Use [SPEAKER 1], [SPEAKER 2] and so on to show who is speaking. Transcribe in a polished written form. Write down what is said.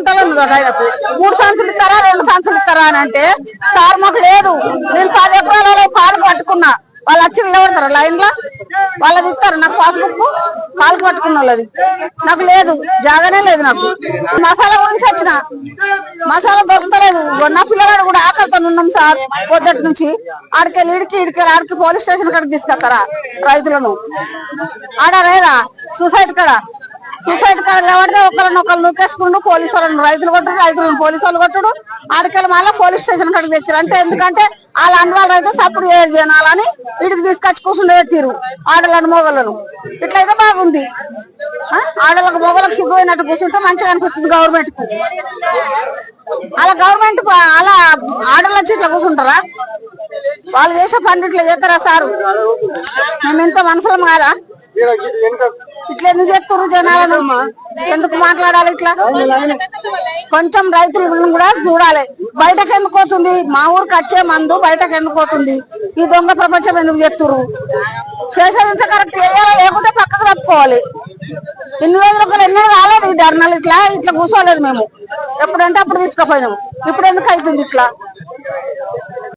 [SPEAKER 1] గుంటలు ఉంది ఆయనకు 3 సంచులు ఇస్తారా 2 సంచులు ఇస్తారా అని అంటే సార్ మాకు లేదు, నేను 10 ఎకరాలలో పాలు పట్టుకున్నా, వాళ్ళు వచ్చి నిలబడతారు లైన్ లో, వాళ్ళది ఇస్తారు నాకు పాస్బుక్, పాలు పట్టుకున్న వాళ్ళది నాకు లేదు, జాగానే లేదు నాకు. మసాలా గురించి వచ్చిన, మసాలా దొరకలేదు, నా పిల్లగాడు కూడా ఆకలితో ఉన్నాం సార్ పొద్దుటి నుంచి, ఆడికెళ్ళి ఆడికి పోలీస్ స్టేషన్ కాడికి తీసుకెళ్తారా రైతులను? ఆడ లేదా సూసైడ్ కాడ నిలబడితే ఒకరినొకరు నూకేసుకుంటూ పోలీసు వాళ్ళని రైతులు కొట్టుడు, రైతులను పోలీసు వాళ్ళు కొట్టుడు, ఆడికెళ్ళి మళ్ళీ పోలీస్ స్టేషన్ కాడికి తెచ్చారు. అంటే ఎందుకంటే వాళ్ళ అన్వాళ్ళు అయితే సపోర్ట్ చేయాలని వీడికి తీసుకొచ్చి కూర్చుండి పెట్టిరు ఆడలను మొగలను. ఇట్లయితే బాగుంది, ఆడలకు మొగలకు సిగ్గుపోయినట్టు కూర్చుంటే మంచిగా అనిపిస్తుంది గవర్నమెంట్ కు. అలా గవర్నమెంట్ అలా ఆడలు వచ్చి ఇట్లా కూర్చుంటారా? వాళ్ళు చేసే పని ఇట్లా చేస్తారా సారు? మేము ఇంత మనసులం కాదా? ఇట్లా ఎందుకు చెప్తున్నారు జనాలను? ఎందుకు మాట్లాడాలి ఇట్లా? కొంచెం రైతులను కూడా చూడాలి. బయటకు ఎందుకు పోతుంది? మా ఊరికి వచ్చే మందు బయటకు ఎందుకు పోతుంది? ఈ దొంగ ప్రపంచం ఎందుకు చెప్తున్నారు? చేసేది కరెక్ట్ చేయాలి, లేకుంటే పక్కకు తప్పుకోవాలి. ఇన్ని రోజులు ఎన్నో రాలేదు ఈ ధర్నాలు, ఇట్లా కూర్చోలేదు మేము. ఎప్పుడంటే అప్పుడు తీసుకుపోయినాము, ఇప్పుడు ఎందుకు అవుతుంది ఇట్లా?